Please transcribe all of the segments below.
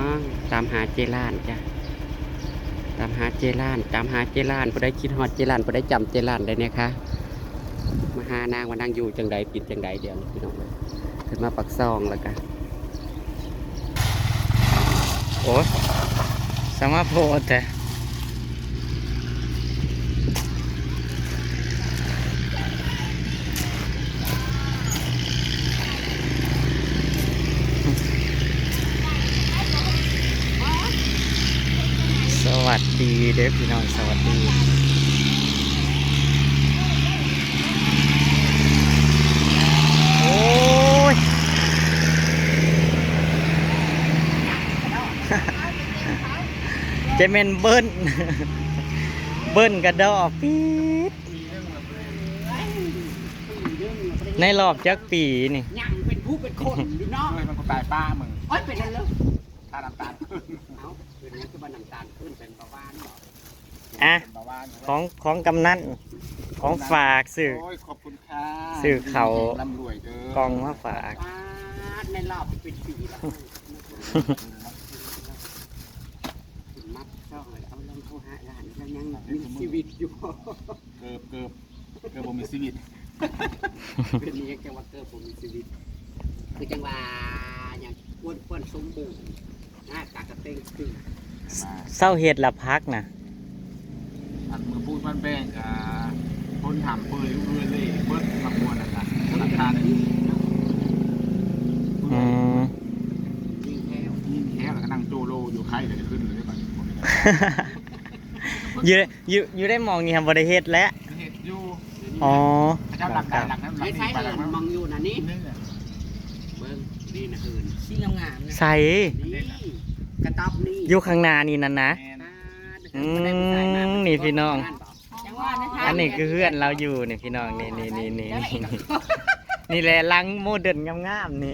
องตามหาเจล้านจ้ะตามหาเจล้านตามหาเจล้านผู้ใดคิดฮอดเจล้านผู้ใดจำเจล้านได้เนี่ยคะมาหานางว่านางอยู่จังใดปิดจังใดเดี๋ยวพี่น้องเลยขึ้นมาปักซองแล้วกันโอ้สมาโพดแต่สวัสดีเด้อพี่น้องสวัสดีโอ้ย เจเมนเบิ้ล เบิ้ลกระดอกปี๊ดในรอบจักปีนี่ยังเป็นผู้เป็นคนอยู่นอกมันก็ตายป้ามึงโอ้ยเป็นอะไรเลย ถ้าน้ำตาลขึ้นเอาเป็นนี้คือบ้านน้ำตาลขึ้นเป็นเบาหวานเหรอ อ่ะ เบาหวาน ของกำนันของฝากสื่อ โอ้ยขอบคุณค่ะ สื่อเขา ร่ำรวยเด้อก องมาฝาก ในรอบเป็นปีแล้วมัดช่องเลยเอาลงโทรหาหลานแล้วยังมีชีวิตอยู่ เกือบผมมีชีวิต เป็นนี้จังว่าเกิดผมมีชีวิตคือจังว่าอย่างอ้วนสมบูรณ์หน้ากากกระเต้งตึง เศร้าเห็ดละพักนะ อันมือพูดบ้านแป้งกับคนถามเปยลูกเรือเลยเบิร์ดมักมวนนะครับธนาคารนี่ อืม ยิงแก้ว ยิ่งแค่แล้วก็นั่งโจโลอยู่ไข่เลยขึ้นเลยก่อน อยู่ได้มองนี่ทำบริเฮ็ดแล้ว เห็ดอยู่ อ๋อ เจ้าหลักได้หลักนั้นหลั ใช้ ก ใช้ นี้ไปหลักนั้น มองอยู่นะนี่ นี่ เบิ้งนี่นะอื่นชี้งามๆนะ ใส่ นี่กระต๊อบนี่ อยู่ข้างหน้านี่นั่นนะ อ่า นี่พี่น้อง จังหวะนะคะ อันนี้คือเพื่อนเราอยู่นี่พี่น้องนี่นี่แหละลังโมเดิร์นงามๆนี่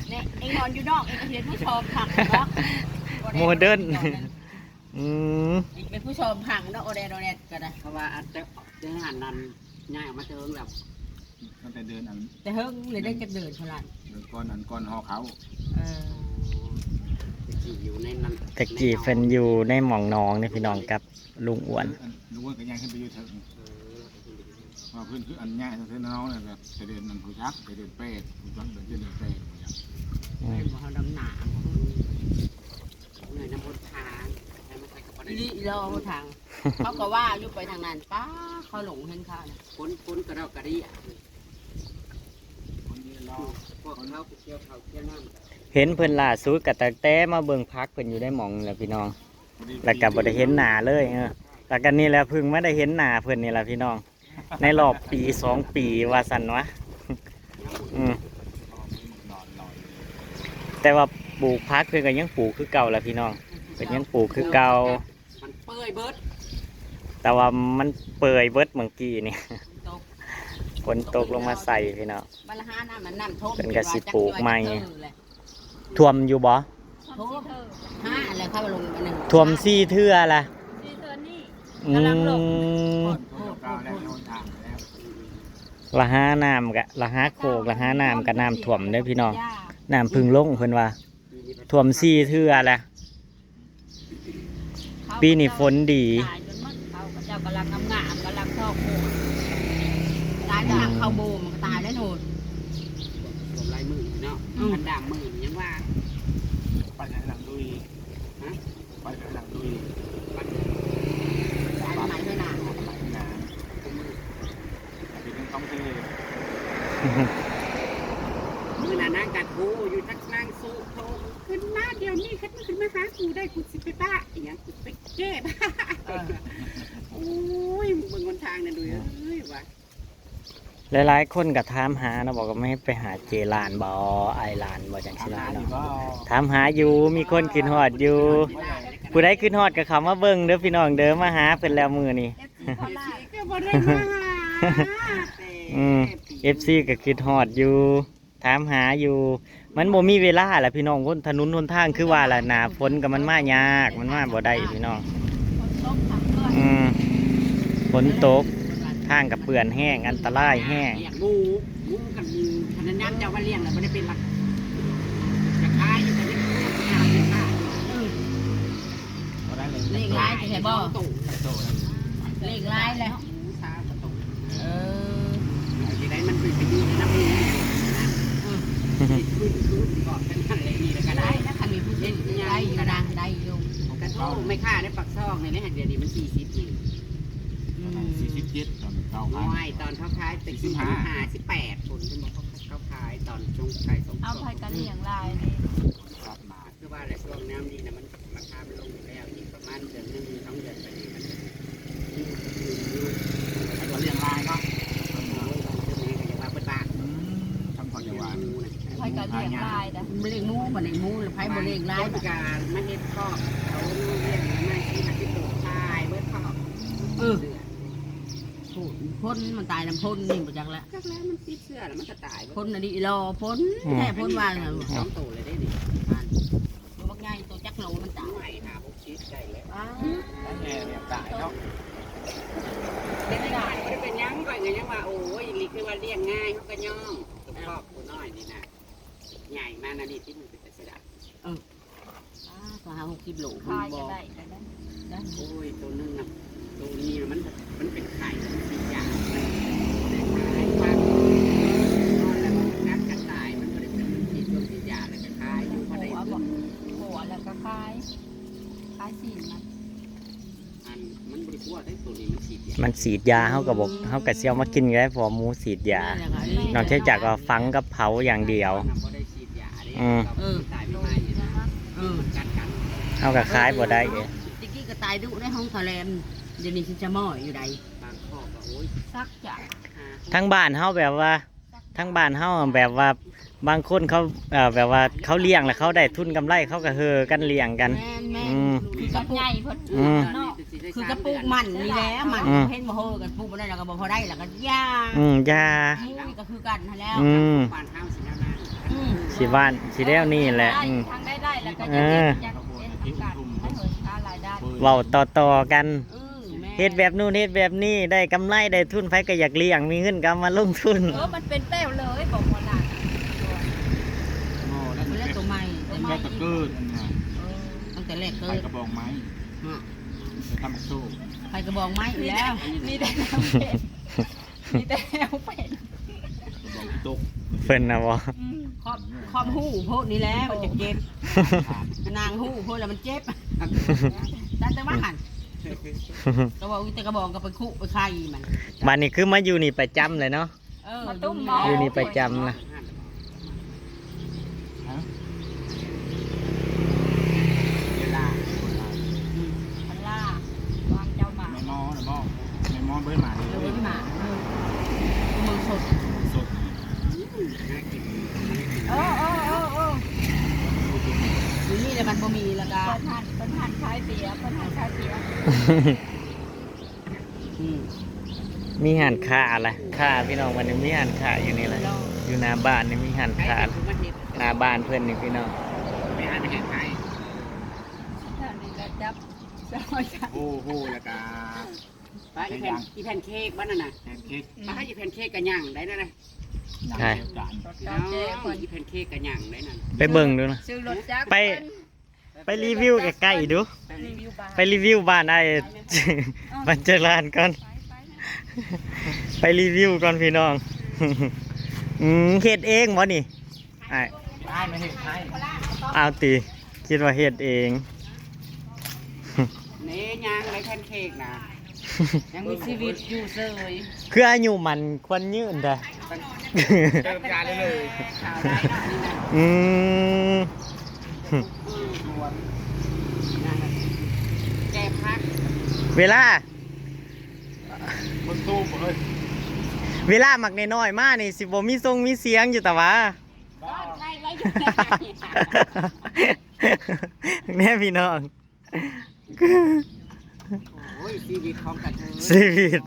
เนี่ยเองนอนอยู่นอกเองก็เห็นผู้ชมผังเนาะ โมเดิร์นอืม เป็นผู้ชมผังเนาะโอเดก็ได้ เพราะว่าอาจจะได้หันนั้นง่ายออกมาเจอแบบ ตั้งแต่เดินอัน แต่เฮิงเลยได้จะเดินเท่าไหร่ เดินก้อนอันก้อนหอเขา ขี่อยู่ในนั้น ตะกี้เฟนอยู่ในหม่องน้องนี่พี่น้องกับลุงอ้วน รู้ว่าก็ยังขึ้นไปอยู่เถิงว่าเพื่อนคืออันง่ายเท่าน้องเลยแบบจะเดินมันผู้ยักษ์จะเดินเป็ดผู้ยักษ์เดินเป็ด เป็นบ่เขาดำหนาเหนื่อยน้ำบนทางใช้มาใส่กระเป๋าได้ อีเราทางเขาก็ว่าอยู่ไปทางนั้นป้าเขาหลงเห็นข้าวนะ พ้นกระดอกกระดิ่ง คนนี้รอ พวกเขาไปเที่ยวเขาเที่ยวน้ำ เห็นเพิ่นล่าสุดกับตะแต้มาเบิ่งพักเพิ่นอยู่ได้หม่องนี่แหละพี่น้องแล้วก็บ่ได้เห็นหน้าเลยแล้วก็นี่แหละเพิ่งมาได้เห็นหน้าเพิ่นนี่แหละพี่น้องในรอบปี2 ปีว่าซั่นวะอืมแต่ว่าปลูกพักเพิ่นก็ยังปลูกคือเก่าแหละพี่น้องเพิ่นยังปลูกคือเก่า มันเปื่อยเบิด แต่ว่ามันเปื่อยเบิดเมื่อกี้นี่ ตก ฝนตกลงมาใส่พี่น้อง บรรหาน้ำมันน้ำท่วม เป็นกระสิปลูกใหม่ ท่วมอยู่บ่ ท่วมห้าอะไรเข้ามาลงอันหนึ่ง ท่วม4 เทื่อล่ะอืม ละหาน้ำกะละหาโคกละหาน้ำกะน้ำท่วมเด้อพี่น้องน้ำพึ่งลงเพิ่นว่าท่วม4 เทื่อแหละปีนี้ฝนดี ตายจนหมดเขาเจ้ากำลังงามกำลังทอกโคตายจากเขาโบมันก็ตายได้หนู รวมลายมือเนาะอันดามมือยังว่า ไปหลังดุยไปหลังดุย ตายไหนเท่านั้น ไปหนาเป็นต้องเท มือน่ะนั่งกัดกูอยู่ทักนั่งสู้โทรขึ้นมาเดี๋ยวนี้ขึ้นมาหากูได้กูสิไปบ้าอย่างเงี้ยกูไปแก้บ้าโอ้ยมึงบนทางนั่นดูเอ้ยวะ หลายๆคนก็ถามหาเนาะบอกว่าไม่ให้ไปหาเจลานบ่ไอลานบ่จังซี่ล่ะเนาะถามหาอยู่มีคนขึ้นฮอดอยู่ผู้ใดขึ้นฮอดก็เข้ามาเบิ่งเด้อพี่น้องเด้อมาหาเพิ่นแล้วมื้อนี้ ก็บ่ได้มาหา FC ก็ขึ้นฮอดอยู่ถามหาอยู่มันบ่มีเวลาล่ะพี่น้องคนถนนหนทางคือว่าล่ะหน้าฝนก็มันมายากมันมาบ่ได้พี่น้องฝนตกทางกับเปื่อนแห้งอันตรายแห้ง เลี้ยงงูกันขนาดนั้นจะว่าเลี้ยงแล้วไม่ได้เป็นหลักจะขายอยู่แต่ยังไม่ได้ จะเห็นบ่ ตู่ โตแล้ว เลขลายแล้ว ชาประตู เออ ที่ไหนมันไปอยู่ในน้ำมือนะคือก่อนกันนั่นเลยนี่แล้วก็ ได้ ได้ นะคันมีผู้เล่นได้อยู่นางได้อยู่ กันโตไม่ค่าได้ปักซองในนี้เดี๋ยวนี้มัน40นี่ 47ตอนเก้า น้อยตอนเขาขายตึก18คนที่บอกเขาขายตอนช่วงขายส่ง เอาไปกันเลี้ยงลายนี่ ครับมา คือว่าในช่วงน้ำนี่นะมันราคามันลงอยู่แล้วอีกประมาณเดือนนึง2 เดือนไปนี่มัน ให้เราเลี้ยงลายเนาะ ทำก่อนจะวาง ไปกันเลี้ยงลายนะ บ่เลขหมูบ่เลขหมูหรือไผบ่เลขลาย ต้นการไม่เห็นข้อเขาเรียกไม่ที่หัดที่ตัวตายเมื่อข้อ พ่นมันตายน้ำพ่นนี่บ่จักแล้ว จักแล้วมันติดเสื้อแล้วมันก็ตาย พ่นอันนี้รอพ่นแค่พ่นว่าน่ะ 2 ตัวเลยได้ดิ บ่ง่ายตัวจักโหลมันตาย ไม่หา6 ชิ้นได้แล้ว แง่เนี่ยตายเนาะ เป็นได้ไม่ได้เป็นยังก่อนไงยังว่าโอ้ยลิคือว่าเลี้ยงง่ายเขาก็ย่องตัวครอบตัวน้อยนี่นะใหญ่มากนะนี่ที่มันเป็นเสด็จ ก็หา60โหล คาย บ่ จะได้กันนะ โอ้ยตัวนึงนะตัวนี้มันเป็นไข่มันสีอย่างแต่ขายมากนอนแล้วมันงัดกันตายมันก็เลยเป็นสีตัวสีอย่างแล้วก็ขายอยู่พอได้ หัว เงิ บอก น หัวแล้วก็คายสีมัน มันบริสุทธิ์ได้ตัวนี้มันฉีดยา มันสีดยาเฮาก็บอกเฮาก็สิเอามากินได้พอหมูสีดยา นอกจากว่าฝังกับเผาอย่างเดียว ได้ฉีดยาเราตายไม่ไหม้นะกัดกัน เฮาก็ขายบ่ได้เด้ ตะกี้ก็ตายดุในห้องทะเลเดี๋ยวนี้สิจะม้อยอยู่ใด บางข้อก็โอ้ย ซักจาก ทั้งบ้านเฮาแบบว่าทั้งบ้านเฮาแบบว่าบางคนเขาแบบว่าเขาเลี้ยงแล้วเขาได้ทุนกำไรเขาก็เฮอกันเลี้ยงกัน แม่นแม่ อืม คือกับใหญ่พอ คือกระปุกมันนี่แหละมันเห็นบ่เฮอกันปุกบ่ได้แล้วก็บ่พอได้แล้วก็ย่า ยา มุ้ยก็คือกันแล้ว ปานข้าวสีน้ำนะ สิบ้านสิแล้วนี่แหละอืม ทางได้แล้วก็จะเป็นการให้เหินค่ารายได้ เว้าต่อๆกันเฮ็ดแบบนู้นเฮ็ดแบบนี้ได้กำไรได้ทุนไผก็อยากเลี้ยงมีเงินก็เอามาลงทุน มันเป็นแป้วเลยบอกว่าหลาน โอ้แล้ว แล้วตัวใหม่ แม่ตะเกิดอันนี้ ตั้งแต่แรกเกิ ใส่ ด กระบอกไม้จะทำโซ่ ใครก็บอกไม้อยู่แล้ว มีแต่แนวเป็ดมีแต่แนวเป็ด กระบอกตก เพิ่นน่ะบ่ คอมหู้โพดนี่แหละมันจะเจ็บนางหู้โพดแล้วมันเจ็บดันแต่ว่าหันก็บอกแต่กระบอกก็ไปคุไปไข่มัน บ้านนี้คือมาอยู่นี่ประจำเลยเนาะ มาตุ้มหมอ อยู่นี่ประจำนะ เวลา มันล่าวางเจ้าหมา ไม่มอนะบอกไม่มอเบิ้ลมาเลย เดี๋ยวหมามือสด สด โอ้อยู่นี่เลยมันบ่มีแล้วก็ เป็นหันคล้ายเปียเป็นหันคล้ายเปีย มีหันขาอะไรขาพี่น้องวันนี้มีหันขาอยู่นี่แหละอยู่หน้าบ้านนี่มีหันขาหน้าบ้านเพื่อนนี่พี่น้อง ไม่อ่านแค่ไข่ แถวนี้ก็จับซอยจับ โอ้โหแล้วก็ ป้าอีแผ่นเค้กบ้านนั่นน่ะ แพนเค้ก ป้าอีแผ่นเค้กกันย่างได้นั่นนะ ใช่จาน แล้วอีแผ่นเค้กกันย่างได้นั่น ไปเบิ่งดูนะ ซื้อรถจักร ไปรีวิวใกล้ๆดู รีวิวบ้าน ไปรีวิวบ้านไอ้ บ้านเจริญก่อนไปรีวิวก่อนพี่น้อง เฮ็ดเองบ่นี่ไอ้ ได้ไม่เห็นใช่ เอาติคิดว่าเฮ็ดเอง นี่ย่างไรแผ่นเค้กนะ ยังมีชีวิตอยู่เสย คืออายุมันควรยืนเด้อ เติมจานเลย ข่าวได้นะนี่นะ อืม แกพัก เวลา คนตู้หมดเลย เวลามักน้อยๆมานี่สิบ่มีทรงมีเสียงอยู่แต่ว่า ไล่ไล่อยู่ แน่พี่น้อง โอ้ยชีวิตของกระเทย ชีวิต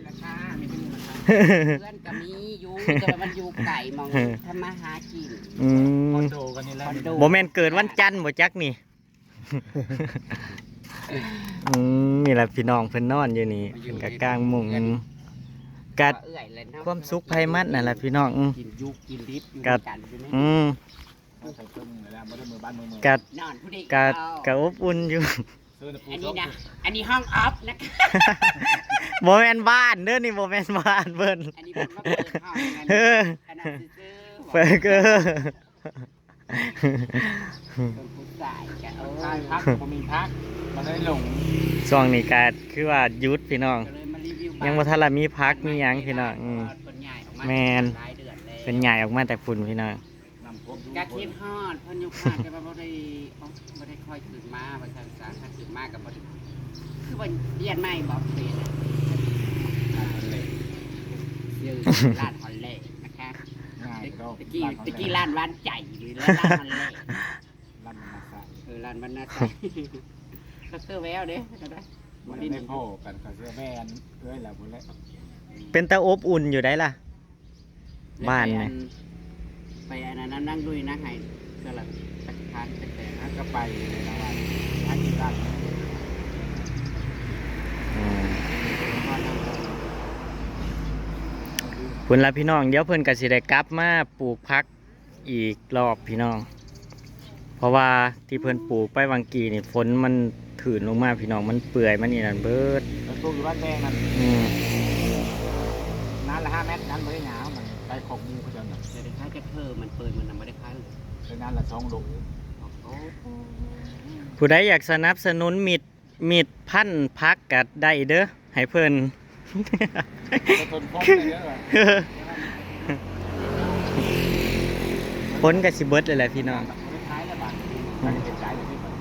ราคาไม่เป็นเพื่อนก็มีอยู่แต่มันอยู่ไก่มองทำมาหากิน อื คอ ม นโดกันนี่แหละ คอนโด บ่แม่นเกิดวันจันทร์บ่จักนี่ นี่แหละพี่น้องเพิ่นนอนอยู่นี่เพิ่นก็กลางมุงกัด เอื่อยเลยนะ ความสุขภัยมัดนั่นแหละพี่น้อง กินยุกกินลิฟอยู่ กัด กันอยู่นี่ อืม ใส่เครื่องมือแล้วไม่ได้มือบ้านมือ กัด นอนผู้เด็ก กัดกะอบอุ่นอยู่ ส อปู อัน ส้ นี้ ม นะอันนี้ห้องออฟนะคะ โมเมนบ้านเด้อนี่โมเมนบ้านเพิ่น อันนี้ผมก็เปิดห้องอย่างนั้น เออ ขนาดซื้อๆ เปิดเกอ เป็นผู้ชายแกโอ้ ใช่ ย พักผมมีพักมันได้หลง ช่วงนี้ก็คือว่าหยุดพี่น้อง ก็เลยมารีวิวบ้าน ยังบ่ทันละมีพักมีหยังพี่น้องเป็นใหญ่ออกมา แมน หลายเดือนแล้ว เป็นใหญ่ออกมาแต่ฝุ่นพี่น้อง นำพบ กะคิดฮอดเพิ่นอยู่ภาคแต่ว่าบ่ได้ค่อยขึ้นมาว่าซั่นซะถ้าขึ้นมาก็บ่ได้คือว่าเรียนใหม่บ่เรียนอะชื่อร้านฮอลเล่นะคะ ง่ายก็ ตะกี้ร้านหวานใจหรือร้านฮอลเล่ ลั่นมาซะ ร้านบรรณาใจก็เสื้อแววเด้ก็ได้ มันได้พ่อกันกับเสื้อแม่นเอ้ยแล้วพุ่นแหละ เป็นตาอบอุ่นอยู่ได้ล่ะ บ้านเนี่ย ไปอันนั้นนั่งด้วยนะให้สลัดตะทานแต่ๆนะ ก็ไปในรางวัลทักที่ร้าน ก็นั่ง พุ่นละพี่น้องเดี๋ยวเพิ่นก็สิได้กลับมาปลูกพักอีกรอบพี่น้อง เพราะว่าที่เพิ่นปลูกไปวังกีนี่ฝนมันถืนลงมาพี่น้องมันเปื่อยมันนี่นั่นเบิด แล้วตู้อยู่บ้านแดงนั่น อืม นั้นละ5 เมตรนั้นไม่ได้หนาวมันไปของมูเขาจะแบบ เดี๋ยวค่าจะเพิ่มมันเปิดมันไม่ได้ค่าเลย เป็นนั้นละ2 โล โอ้ ผู้ใดอยากสนับสนุนมิดพันธุ์พักก็ได้เด้อให้เพิ่น จะทนพบได้เยอะเลย ฝนก็สิเบิดเลยแหละพี่น้อง ไม่ได้ท้ายแล้วบ้านมันเป็นใจเลยที่มัน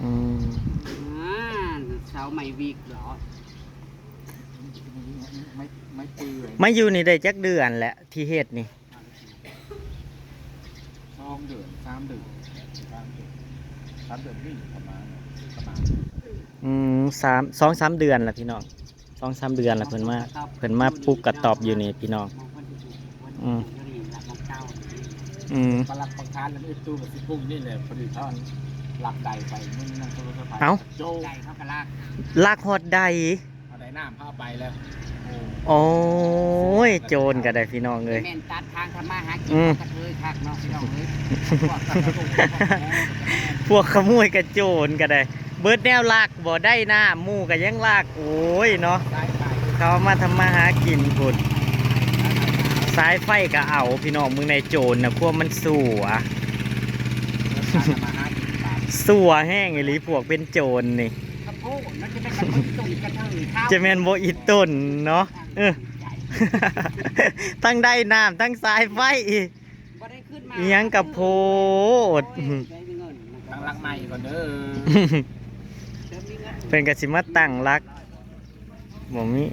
อืม เช้าใหม่วีกเหรอ ไม่เปื่อย มาอยู่นี่ได้จักเดือนแหละที่เฮ็ดนี่ 2 เดือน3 เดือน3 เดือนนี่ประมาณ 2-3 เดือนละพี่น้อง2-3 เดือนละเพิ่นมาปลูกกระตอบอยู่นี่พี่น้อง อืม อืม ปลักปังคานแล้วไอ้ตู้กับสิปุ้งนี่แหละผลิตท่อนหลักใดไปมึงนั่งโทรศัพท์ เอ้า โจ้ ใจเข้ากระลาก ลากฮอดใด เอาได้น้ำเข้าไปแล้ว โอ้ยโจรก็ได้พี่น้องเลย แม่นตัดทางทำมาหากิน อืม กระเทยคักเนาะพี่น้องเอ้ย พวกขโมยกับโจรก็ได้ เบิดแนวลากบ่ได้หน้าหมู่ก็ยังลากโอ้ยเนาะ สายไฟ เขามาทำมาหากินพุ่นสายไฟก็เอาพี่น้องมึงในโจรนะพวกมันสัว ทางมาหากินตาม สัวแห้งไอ้หลีพวกเป็นโจรนี่ กระโปงนั่นจะเป็นกระตุ้นตุ่นกระเทยข้าว จะแม่นบ่อีต้นเนาะเออ ทั้งได้น้ำทั้งสายไฟอีก บ่ได้ขึ้นมา อิหยังกับโพด โอ้ยได้เงิน ตั้งรักใหม่ก่อนเด้อ เติมมีเงิน เป็นกสิมาตั้งรักบ่มี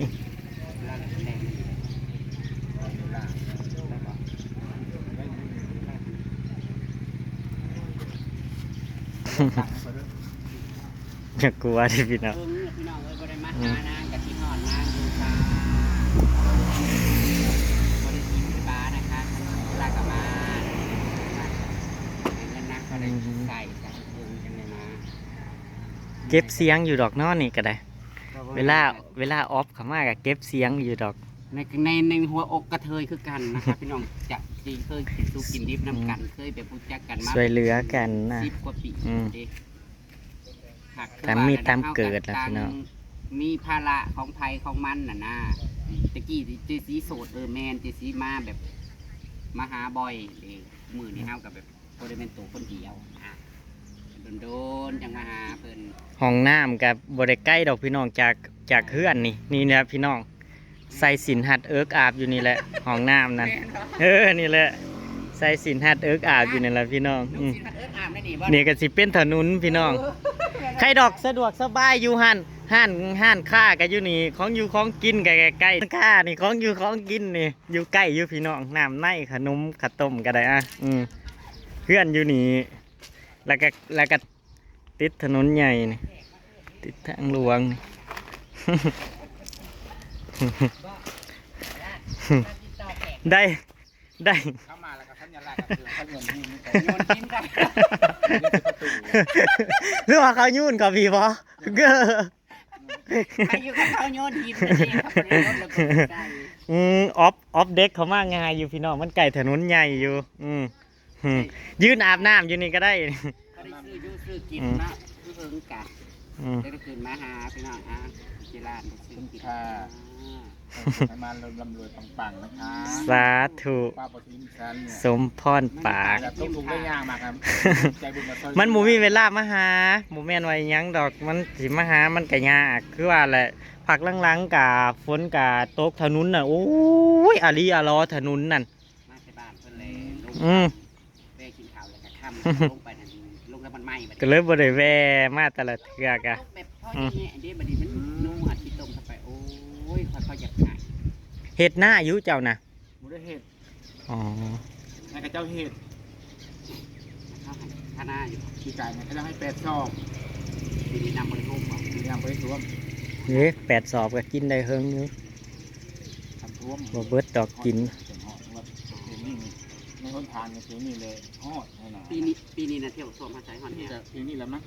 อยากกลัวที่พี่น้อง เพิ่งพี่น้องเอ้ยบ่ได้มาหานางกับที่นอนนางอยู่ค่ะบ่ได้กินที่บ้านนะคะลากลับมาเงินนางก็ได้ใส่ใส่เพิ่งจังเลยมา เก็บเสียงอยู่ดอกเนอนี่ก็ได้ เวลาออฟเขามาก็เก็บเสียงอยู่ดอก ในหัวอกกระเทยคือกันนะครับพี่น้องจะจีเคยกินสู้กินดิบน้ำกันเคยไปพูดจักกันมา ช่วยเหลือกันนะ 10 กว่าปี อืม เด้หักคือ ตามมีตามเกิดล่ะพี่น้อง มีภาระของภัยของมันน่ะนะตะกี้เจสีโสดแมนเจสีมาแบบมาหาบ่อยเด้มือนี่เฮากับแบบโคได้เป็นตัวคนเดียวอ่ะโดนๆจังมาหาเพิ่น ห้องน้ำกับบริใกล้ดอกพี่น้องจากเฮือนนี่นะพี่น้องใส่สินหัดเอิกอาบอยู่นี่แหละห้องน้ำนั่นนี่แหละใส่สินหัดเอิกอาบอยู่นี่แหละพี่น้อง ลูกศิษย์เอิ้นอามได้นี่บ่ นี่ก็สิเป็นถนนพี่น้องใครดอกสะดวกสบายอยู่ห้านค้าก็อยู่นี่ของอยู่ของกินก็ใกล้ๆค้านี่ของอยู่ของกินนี่อยู่ใกล้อยู่พี่น้องน้ำในขนมข้าวต้มก็ได้เพื่อนอยู่นี่แล้วก็ติดถนนใหญ่นี่ติดทางหลวงนี่ ได้ เข้ามาแล้วก็สัญลักษณ์ก็คือเขาโยนที่นี่ก่อน โยนกินกัน หรือว่าเขายุ่นกับพี่บอเกอ ไปอยู่กับเขาโยนหินนั่นเองครับในรถแล้วก็ใส่ ออฟเด็กเขามากง่ายอยู่พี่น้องมันไก่ถนนใหญ่อยู่ยื่นอาบน้ำอยู่นี่ก็ได้ เขา ก็ได้ซื้ออยู่ซื้อกินเนาะคือเพิ่งกะ อืม ได้คืนมาหาพี่น้องอ่ะเจรานไปซื้อกิน ให้มันร่ำรวยปังๆนะคะ สาธุ ป้าปทิมซันเนี่ย สมพรปาก แบบต้องถูกได้ยากมากครับใจบุญมาซอย มันหมูมีเวลามาหาหมูแม่นไว้หยังดอกมันสิมาหามันก็ยากคือว่าแหละผักหลังๆกับฝนกับตกถนนน่ะโอ้ยอาลีอาลอถนนนั่น มาที่บ้านเพิ่นเลยลง อืม ไปกินข้าวแล้วก็ค่ำลงไปนั่นลงแล้วมันไหม้บัด ก็เลยบ่ได้แวะมาแต่ละเทื่อกะ ตกแบบพ่อแย่ๆเด้บัดนี้มันนุ่มอาทิตย์ตรงเข้าไปโอ้ยค่อยๆหยับหาย เฮ็ดหน้าอยู่เจ้าน่ะ บุได้เห็ด อ๋อ ให้กับเจ้าเห็ด เข้าหันข้างหน้าอยู่ ปีกายเนี่ยเขาจะให้8 ซอง ปีนี้นำบริโภคบอก ปีนี้ไปท่วม เด้8 สอบก็กินได้เฮิงอยู่ ทำท่วม บ่เบิดดอกกิน เป็นหอดว่าเป็นนี่ในคนทานในปีนี้เลยหอดให้หนา ปีนี้นะเที่ยวส้มมาใช้ฮอนเนี่ย จะปีนี้แล้วมั้ง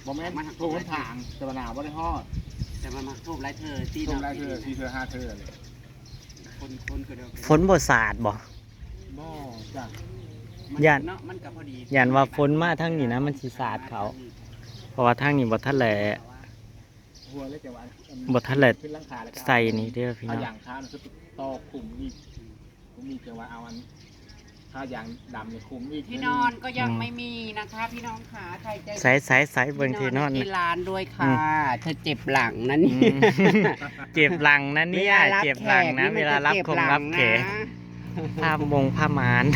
บ่แม่นทั่วคนทางแต่ว่าหนาบ่ได้หอด แต่มันมาทูบไรเธอตี ทั่ว เนาะ ไรเธอ4 เธอ 5 เธอเลย คนก็เดียว ฝนบ่สาดบ่ บ่จ้ะ ย่าน เนาะมันก็พอดี ย่านว่าฝนมาทางนี้นะมันสิสาดเขา เพราะว่าทางนี้บ่ทันแหละ หัวเลยแต่ว่า บ่ทันแหละ ขึ้นหลังคาแล้วก็ ใส่นี่เด้อพี่ เอา น้อง อย่างข้าวคือต่อคุมอีกคุมอีกแต่ว่าเอาอันข้าวอย่างดำเนี่ยคุมอีก ที่นอนก็ยังไม่มีนะคะพี่น้องขาใครใจ ใส่เบิ่งที่นอน ที่ น่ะ ร้านด้วยค่ะเธอเจ็บหลังนะ อื นี่ มเจ็บหลังนะเนี่ยเจ็บหลังนะเวลารับคงรับแขกผ้ามงผ้ามาน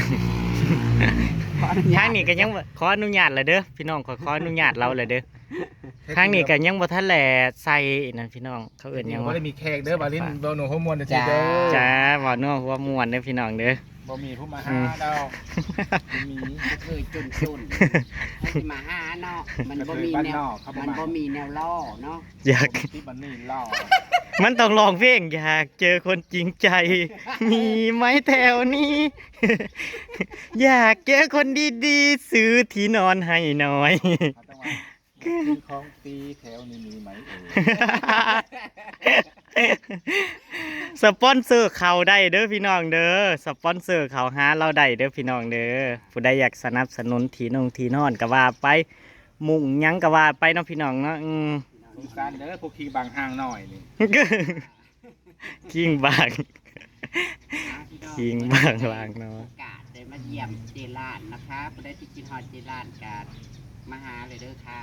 ทางนี้ก็ยังบ่ขออนุญาตเลยเด้อพี่น้องขออนุญาตเราเลยเด้อทางนี้ก็ยังบ่ทันแหละใส่นั่นพี่น้องเขาเอิ้นหยัง บ่ ว่า ได้มีแขกเด้อบาลินโดนหนูฮอร์โมนเด้อ จ้า เด้อ จ้าบ่นัวหัวม่วนเด้อพี่น้องเด้อ บ่มีผู้มาหาดอกบ่มี เคยจนให้มาหาเนาะมันบ่มีแนวมันบ่มีแนวล่อเนาะ อยาก ที่บันนี่ล่อ มันต้องร้องเพลงอยากเจอคนจริงใจ มีไหมแถวนี้ อยากเจอคนดีๆซื้อที่นอนให้หน่อย เขาต้องว่ามีของตีแถวนี้มีไหมสปอนเซอร์เขาได้เด้อพี่น้องเด้อสปอนเซอร์เขาหาเราได้เด้อพี่น้องเด้อผู้ใดอยากสนับสนุนที่นอนก็ว่าไปมุ่งหยังก็ว่าไปเนาะพี่น้องเนาะสงสารเด้อพวกขี่บางห้างหน่อยนี่ กิ้งบางกิ้งบางลางเนาะ โอกาสได้มาเยี่ยมเจรานนะคะผู้ใดที่กินฮอดเจรานกันมาหาเลยเด้อค่ะ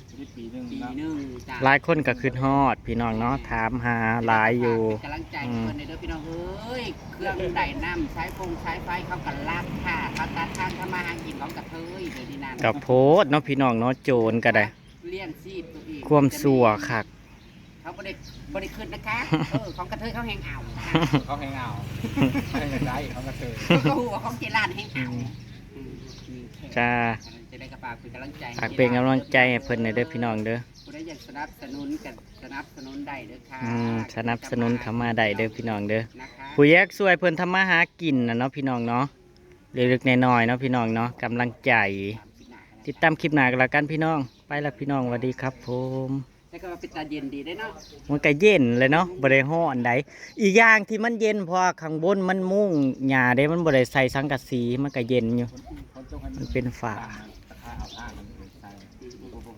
ชีวิตปีหนึง ปี เนาะ หนึงจ้ะ หลายคนก็ขึ้นฮอดพี่น้องเนาะถามหาหลายอยู่ เป็นกำลังใจให้เพิ่นเด้อพี่น้องเอ้ยเครื่องใดน้ำใช้ใช้ไฟเขากันลากค่ะเขาตัดทางทำมาหากินของกระเทยเดี๋ยวนี้นั่น กับโพสต์เนาะพี่น้องเนาะโจรก็ได้ เลี้ยงชีพตัวเอง ความสัวคัก เขาบ่ได้ขึ้นนะคะของกระเทยเขาแหงเอา เขาให้เอาให้เงินได้เขาก็เจอ ก็หัวของเจรานแหงเอา จ้า จะได้กระปากเป็นกำลังใจ ฝากเป็นกำลังใจให้เพิ่นหน่อยเด้อพี่น้องเด้อ ผู้ใดอยากสนับสนุนกันสนับสนุนได้เด้อค่ะ สนับสนุนเข้ามาได้เด้อพี่น้องเด้อ นะคะ ผู้แยกช่วยเพิ่นทำมาหากินนะเนาะพี่น้องเนาะเล็กๆน้อยๆเนาะพี่น้องเนาะกำลังใจติดตามคลิปหน้ากันละกันพี่น้องไปละพี่น้องสวัสดีครับผม แล้วก็ว่าเป็นตาเย็นดีได้เนาะ มันก็เย็นเลยเนาะบ่ได้ร้อนใดอีกอย่างที่มันเย็นเพราะข้างบนมันมุ้งหญ้าเด้มันบ่ได้ใส่สังกะสีมันก็เย็นอยู่ คนต้องให้ มันเป็นฝา ตะค่าเอาผ้ามัน